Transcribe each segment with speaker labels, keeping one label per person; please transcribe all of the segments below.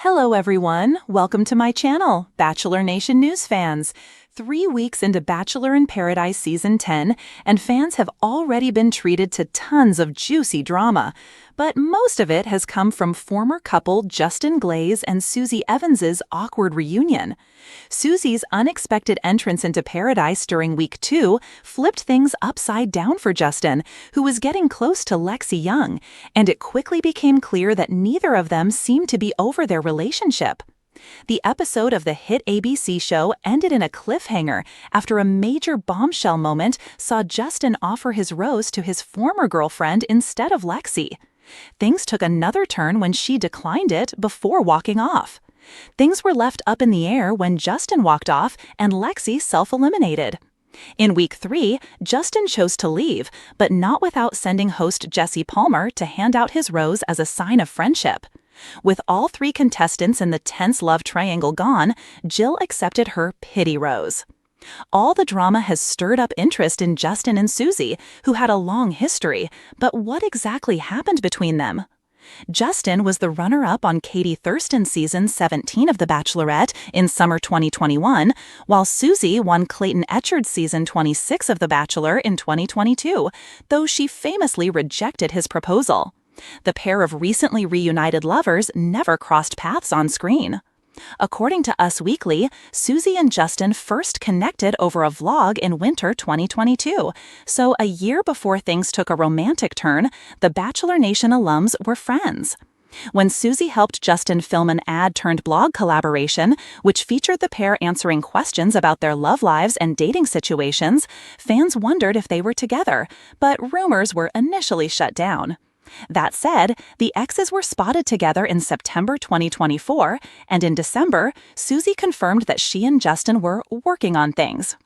Speaker 1: Hello everyone, welcome to my channel, Bachelor Nation News fans. 3 weeks into Bachelor in Paradise Season 10, and fans have already been treated to tons of juicy drama. But most of it has come from former couple Justin Glaze and Susie Evans's awkward reunion. Susie's unexpected entrance into Paradise during week 2 flipped things upside down for Justin, who was getting close to Lexi Young, and it quickly became clear that neither of them seemed to be over their relationship. The episode of the hit ABC show ended in a cliffhanger after a major bombshell moment saw Justin offer his rose to his former girlfriend instead of Lexi. Things took another turn when she declined it before walking off. Things were left up in the air when Justin walked off and Lexi self-eliminated. In week 3, Justin chose to leave, but not without sending host Jesse Palmer to hand out his rose as a sign of friendship. With all 3 contestants in the tense love triangle gone, Jill accepted her pity rose. All the drama has stirred up interest in Justin and Susie, who had a long history, but what exactly happened between them? Justin was the runner-up on Katie Thurston's season 17 of The Bachelorette in summer 2021, while Susie won Clayton Echard's season 26 of The Bachelor in 2022, though she famously rejected his proposal. The pair of recently reunited lovers never crossed paths on screen. According to Us Weekly, Susie and Justin first connected over a vlog in winter 2022, so a year before things took a romantic turn, the Bachelor Nation alums were friends. When Susie helped Justin film an ad-turned-blog collaboration, which featured the pair answering questions about their love lives and dating situations, fans wondered if they were together, but rumors were initially shut down. That said, the exes were spotted together in September 2024, and in December, Susie confirmed that she and Justin were working on things.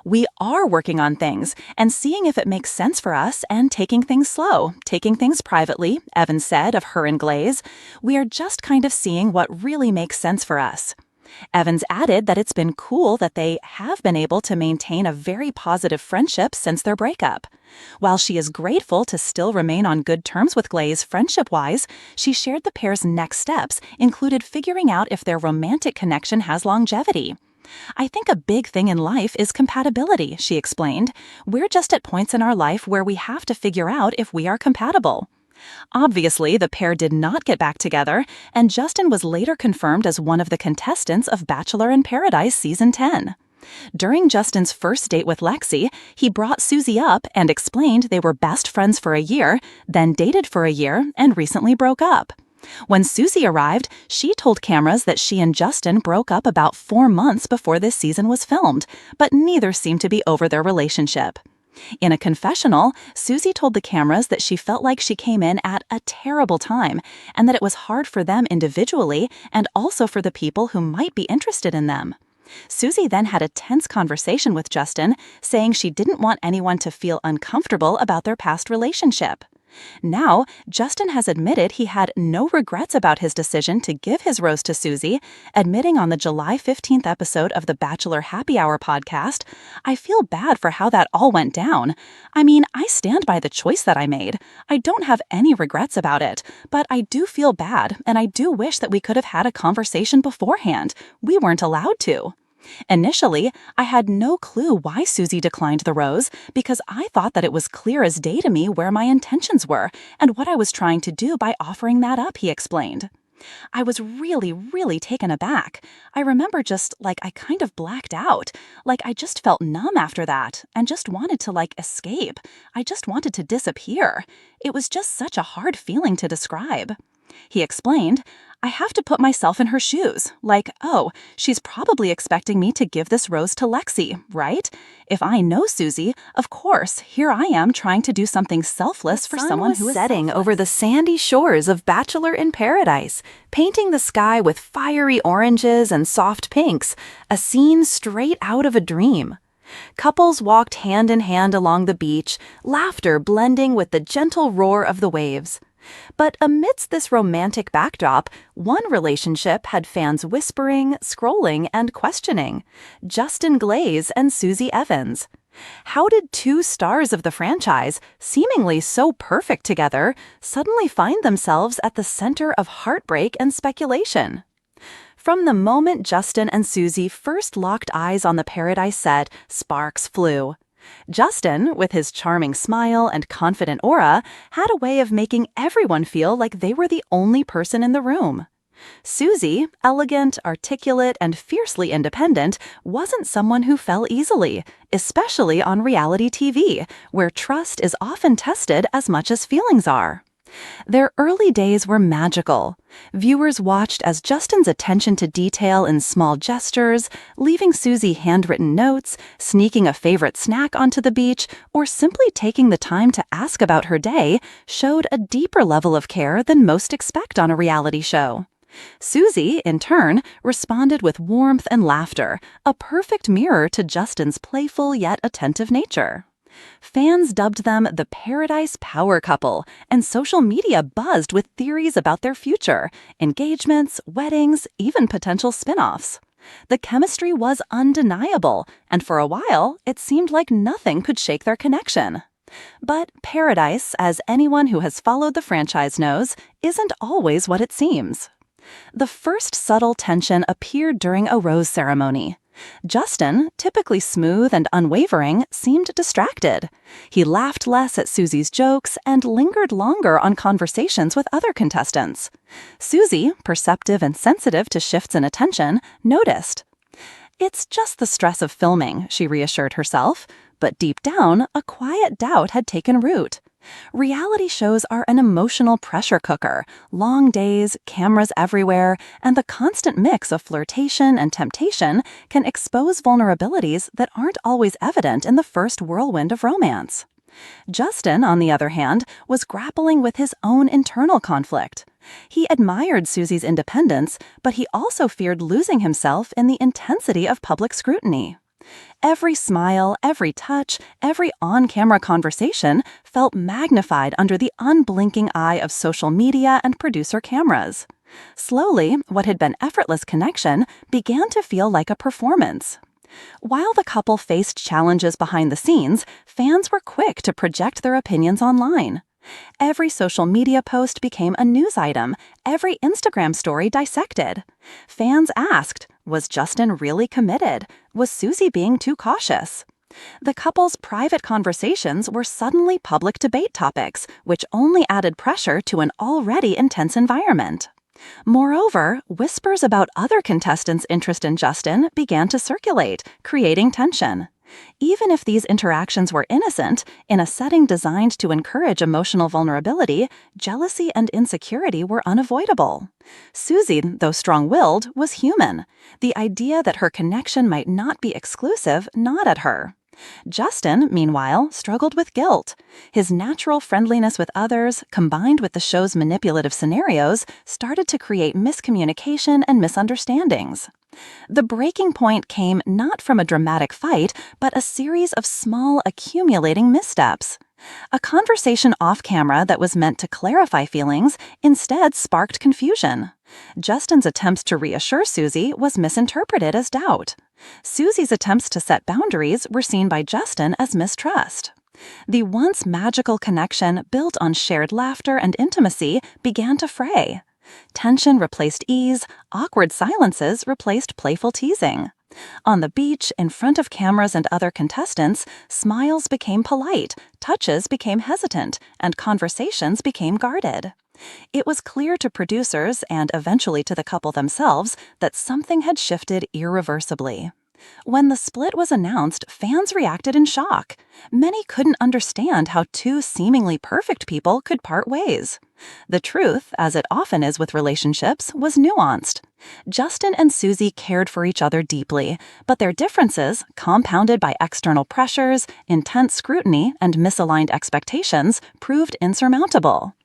Speaker 1: "We are working on things, and seeing if it makes sense for us, and taking things slow, taking things privately," Evans said of her and Glaze. "We are just kind of seeing what really makes sense for us." Evans added that it's been cool that they have been able to maintain a very positive friendship since their breakup. While she is grateful to still remain on good terms with Glaze friendship-wise, she shared the pair's next steps included figuring out if their romantic connection has longevity. "I think a big thing in life is compatibility," she explained. "We're just at points in our life where we have to figure out if we are compatible." Obviously, the pair did not get back together, and Justin was later confirmed as one of the contestants of Bachelor in Paradise Season 10. During Justin's first date with Lexi, he brought Susie up and explained they were best friends for a year, then dated for a year, and recently broke up. When Susie arrived, she told cameras that she and Justin broke up about 4 months before this season was filmed, but neither seemed to be over their relationship. In a confessional, Susie told the cameras that she felt like she came in at a terrible time and that it was hard for them individually and also for the people who might be interested in them. Susie then had a tense conversation with Justin, saying she didn't want anyone to feel uncomfortable about their past relationship. Now, Justin has admitted he had no regrets about his decision to give his rose to Susie, admitting on the July 15th episode of the Bachelor Happy Hour podcast, "I feel bad for how that all went down. I mean, I stand by the choice that I made. I don't have any regrets about it, but I do feel bad, and I do wish that we could have had a conversation beforehand. We weren't allowed to." Initially, I had no clue why Susie declined the rose because I thought that it was clear as day to me where my intentions were and what I was trying to do by offering that up, he explained. "I was really taken aback. I remember just like I kind of blacked out. Like I just felt numb after that and just wanted to escape. I just wanted to disappear. It was just such a hard feeling to describe." He explained, "I have to put myself in her shoes. Oh, she's probably expecting me to give this rose to Lexi, right? If I know Susie, of course, here I am trying to do something selfless for someone who is
Speaker 2: setting
Speaker 1: selfless."
Speaker 2: over the sandy shores of Bachelor in Paradise, painting the sky with fiery oranges and soft pinks, a scene straight out of a dream. Couples walked hand in hand along the beach, laughter blending with the gentle roar of the waves. But amidst this romantic backdrop, one relationship had fans whispering, scrolling, and questioning: Justin Glaze and Susie Evans. How did 2 stars of the franchise, seemingly so perfect together, suddenly find themselves at the center of heartbreak and speculation? From the moment Justin and Susie first locked eyes on the Paradise set, sparks flew. Justin, with his charming smile and confident aura, had a way of making everyone feel like they were the only person in the room. Susie, elegant, articulate, and fiercely independent, wasn't someone who fell easily, especially on reality TV, where trust is often tested as much as feelings are. Their early days were magical. Viewers watched as Justin's attention to detail in small gestures, leaving Susie handwritten notes, sneaking a favorite snack onto the beach, or simply taking the time to ask about her day, showed a deeper level of care than most expect on a reality show. Susie, in turn, responded with warmth and laughter, a perfect mirror to Justin's playful yet attentive nature. Fans dubbed them the Paradise Power Couple, and social media buzzed with theories about their future, engagements, weddings, even potential spin-offs. The chemistry was undeniable, and for a while, it seemed like nothing could shake their connection. But Paradise, as anyone who has followed the franchise knows, isn't always what it seems. The first subtle tension appeared during a rose ceremony. Justin, typically smooth and unwavering, seemed distracted. He laughed less at Susie's jokes and lingered longer on conversations with other contestants. Susie, perceptive and sensitive to shifts in attention, noticed. "It's just the stress of filming," she reassured herself, but deep down, a quiet doubt had taken root. Reality shows are an emotional pressure cooker, long days, cameras everywhere, and the constant mix of flirtation and temptation can expose vulnerabilities that aren't always evident in the first whirlwind of romance. Justin, on the other hand, was grappling with his own internal conflict. He admired Susie's independence, but he also feared losing himself in the intensity of public scrutiny. Every smile, every touch, every on-camera conversation felt magnified under the unblinking eye of social media and producer cameras. Slowly, what had been effortless connection began to feel like a performance. While the couple faced challenges behind the scenes, fans were quick to project their opinions online. Every social media post became a news item, every Instagram story dissected. Fans asked, was Justin really committed? Was Susie being too cautious? The couple's private conversations were suddenly public debate topics, which only added pressure to an already intense environment. Moreover, whispers about other contestants' interest in Justin began to circulate, creating tension. Even if these interactions were innocent, in a setting designed to encourage emotional vulnerability, jealousy and insecurity were unavoidable. Susie, though strong-willed, was human. The idea that her connection might not be exclusive gnawed at her. Justin, meanwhile, struggled with guilt. His natural friendliness with others, combined with the show's manipulative scenarios, started to create miscommunication and misunderstandings. The breaking point came not from a dramatic fight, but a series of small, accumulating missteps. A conversation off-camera that was meant to clarify feelings instead sparked confusion. Justin's attempts to reassure Susie was misinterpreted as doubt. Susie's attempts to set boundaries were seen by Justin as mistrust. The once magical connection built on shared laughter and intimacy began to fray. Tension replaced ease, awkward silences replaced playful teasing. On the beach, in front of cameras and other contestants, smiles became polite, touches became hesitant, and conversations became guarded. It was clear to producers and eventually to the couple themselves that something had shifted irreversibly. When the split was announced, fans reacted in shock. Many couldn't understand how two seemingly perfect people could part ways. The truth, as it often is with relationships, was nuanced. Justin and Susie cared for each other deeply, but their differences, compounded by external pressures, intense scrutiny, and misaligned expectations, proved insurmountable.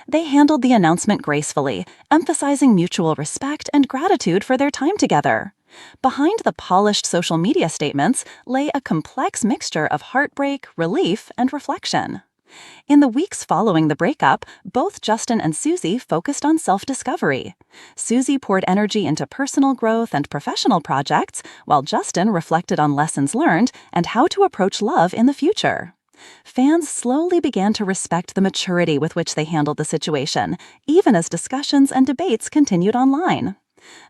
Speaker 2: They handled the announcement gracefully, emphasizing mutual respect and gratitude for their time together. Behind the polished social media statements lay a complex mixture of heartbreak, relief, and reflection. In the weeks following the breakup, both Justin and Susie focused on self-discovery. Susie poured energy into personal growth and professional projects, while Justin reflected on lessons learned and how to approach love in the future. Fans slowly began to respect the maturity with which they handled the situation, even as discussions and debates continued online.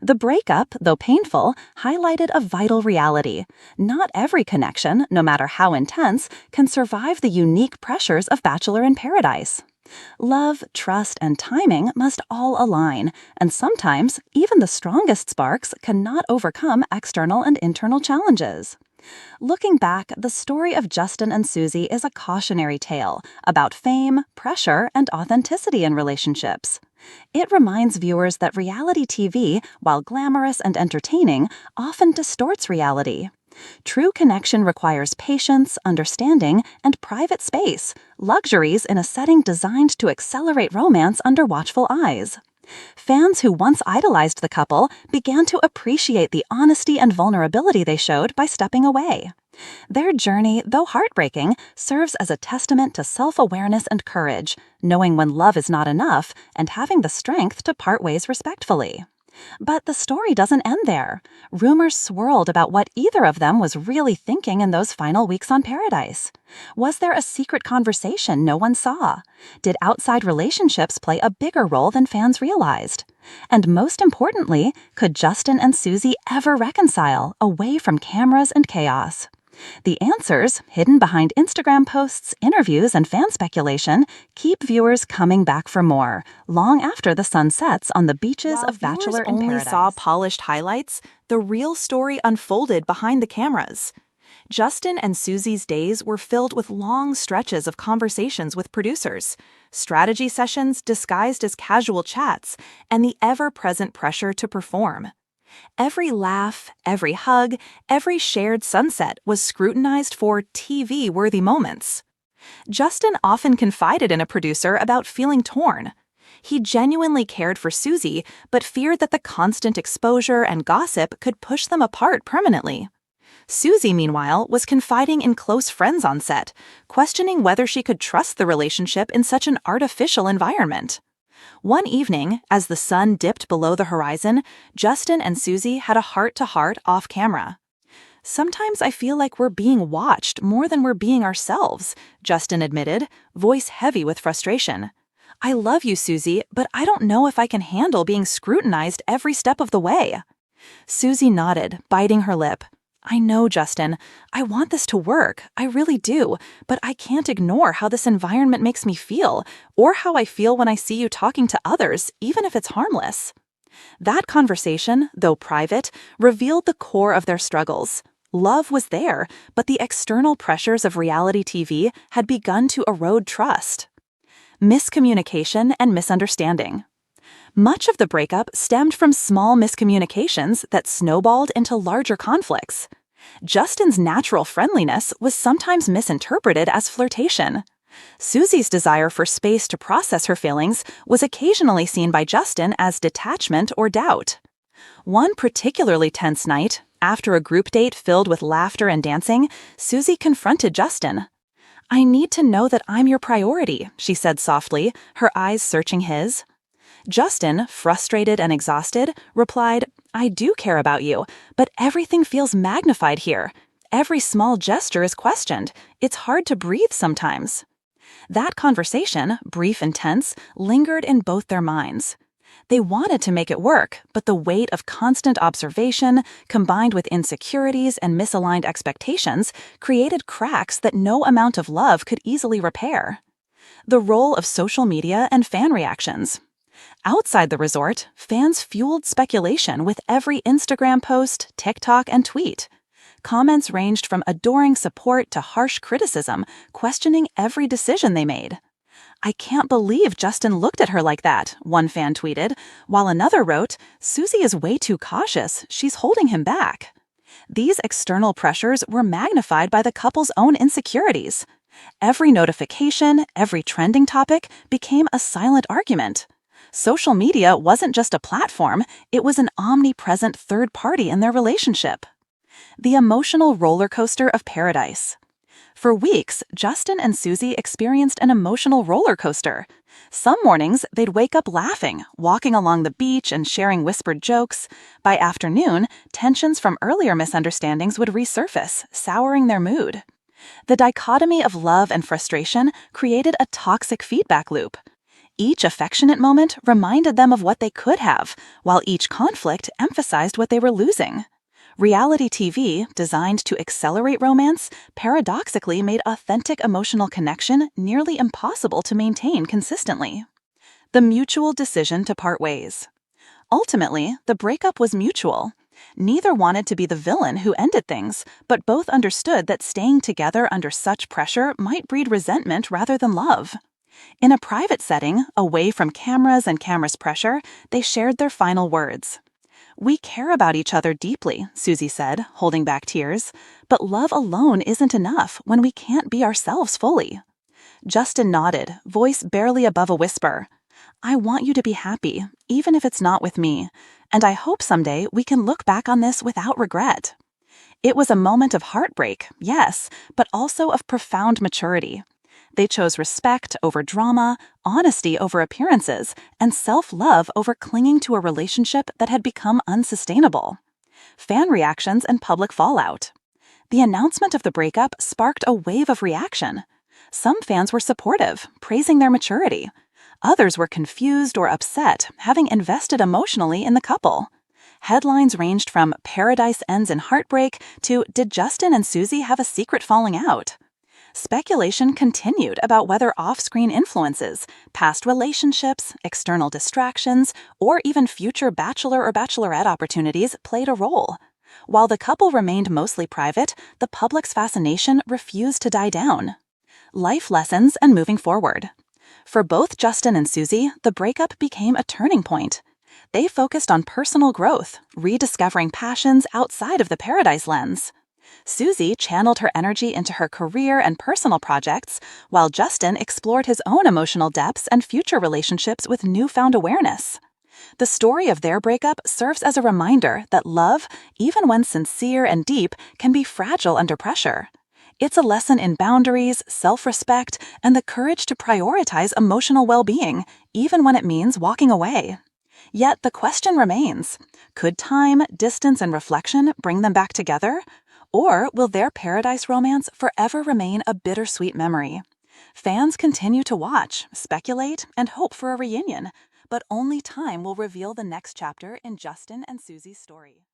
Speaker 2: The breakup, though painful, highlighted a vital reality. Not every connection, no matter how intense, can survive the unique pressures of Bachelor in Paradise. Love, trust, and timing must all align, and sometimes even the strongest sparks cannot overcome external and internal challenges. Looking back, the story of Justin and Susie is a cautionary tale about fame, pressure, and authenticity in relationships. It reminds viewers that reality TV, while glamorous and entertaining, often distorts reality. True connection requires patience, understanding, and private space, luxuries in a setting designed to accelerate romance under watchful eyes. Fans who once idolized the couple began to appreciate the honesty and vulnerability they showed by stepping away. Their journey, though heartbreaking, serves as a testament to self-awareness and courage, knowing when love is not enough and having the strength to part ways respectfully. But the story doesn't end there. Rumors swirled about what either of them was really thinking in those final weeks on Paradise. Was there a secret conversation no one saw? Did outside relationships play a bigger role than fans realized? And most importantly, could Justin and Susie ever reconcile away from cameras and chaos? The answers, hidden behind Instagram posts, interviews, and fan speculation, keep viewers coming back for more, long after the sun sets on the beaches of Bachelor in Paradise.
Speaker 1: Only saw polished highlights, the real story unfolded behind the cameras. Justin and Susie's days were filled with long stretches of conversations with producers, strategy sessions disguised as casual chats, and the ever-present pressure to perform. Every laugh, every hug, every shared sunset was scrutinized for TV-worthy moments. Justin often confided in a producer about feeling torn. He genuinely cared for Susie, but feared that the constant exposure and gossip could push them apart permanently. Susie, meanwhile, was confiding in close friends on set, questioning whether she could trust the relationship in such an artificial environment. One evening, as the sun dipped below the horizon, Justin and Susie had a heart-to-heart off-camera. "Sometimes I feel like we're being watched more than we're being ourselves," Justin admitted, voice heavy with frustration. "I love you, Susie, but I don't know if I can handle being scrutinized every step of the way." Susie nodded, biting her lip. "I know, Justin. I want this to work. I really do. But I can't ignore how this environment makes me feel, or how I feel when I see you talking to others, even if it's harmless." That conversation, though private, revealed the core of their struggles. Love was there, but the external pressures of reality TV had begun to erode trust. Miscommunication and misunderstanding. Much of the breakup stemmed from small miscommunications that snowballed into larger conflicts. Justin's natural friendliness was sometimes misinterpreted as flirtation. Susie's desire for space to process her feelings was occasionally seen by Justin as detachment or doubt. One particularly tense night, after a group date filled with laughter and dancing, Susie confronted Justin. "I need to know that I'm your priority," she said softly, her eyes searching his. Justin, frustrated and exhausted, replied, "I do care about you, but everything feels magnified here. Every small gesture is questioned. It's hard to breathe sometimes." That conversation, brief and tense, lingered in both their minds. They wanted to make it work, but the weight of constant observation, combined with insecurities and misaligned expectations, created cracks that no amount of love could easily repair. The role of social media and fan reactions. Outside the resort, fans fueled speculation with every Instagram post, TikTok, and tweet. Comments ranged from adoring support to harsh criticism, questioning every decision they made. "I can't believe Justin looked at her like that," one fan tweeted, while another wrote, "Susie is way too cautious, she's holding him back." These external pressures were magnified by the couple's own insecurities. Every notification, every trending topic became a silent argument. Social media wasn't just a platform, it was an omnipresent third party in their relationship. The emotional roller coaster of Paradise. For weeks, Justin and Susie experienced an emotional roller coaster. Some mornings, they'd wake up laughing, walking along the beach and sharing whispered jokes. By afternoon, tensions from earlier misunderstandings would resurface, souring their mood. The dichotomy of love and frustration created a toxic feedback loop.
Speaker 2: Each affectionate moment reminded them of what they could have, while each conflict emphasized what they were losing. Reality TV, designed to accelerate romance, paradoxically made authentic emotional connection nearly impossible to maintain consistently. The mutual decision to part ways. Ultimately, the breakup was mutual. Neither wanted to be the villain who ended things, but both understood that staying together under such pressure might breed resentment rather than love. In a private setting, away from cameras and cameras' pressure, they shared their final words. "We care about each other deeply," Susie said, holding back tears, "but love alone isn't enough when we can't be ourselves fully." Justin nodded, voice barely above a whisper. "I want you to be happy, even if it's not with me, and I hope someday we can look back on this without regret." It was a moment of heartbreak, yes, but also of profound maturity. They chose respect over drama, honesty over appearances, and self-love over clinging to a relationship that had become unsustainable. Fan reactions and public fallout. The announcement of the breakup sparked a wave of reaction. Some fans were supportive, praising their maturity. Others were confused or upset, having invested emotionally in the couple. Headlines ranged from "Paradise ends in heartbreak" to "Did Justin and Susie have a secret falling out?" Speculation continued about whether off-screen influences, past relationships, external distractions, or even future bachelor or bachelorette opportunities played a role. While the couple remained mostly private, the public's fascination refused to die down. Life lessons and moving forward. For both Justin and Susie, the breakup became a turning point. They focused on personal growth, rediscovering passions outside of the Paradise lens. Susie channeled her energy into her career and personal projects, while Justin explored his own emotional depths and future relationships with newfound awareness. The story of their breakup serves as a reminder that love, even when sincere and deep, can be fragile under pressure. It's a lesson in boundaries, self-respect, and the courage to prioritize emotional well-being, even when it means walking away. Yet the question remains, could time, distance, and reflection bring them back together? Or will their Paradise romance forever remain a bittersweet memory? Fans continue to watch, speculate, and hope for a reunion, but only time will reveal the next chapter in Justin and Susie's story.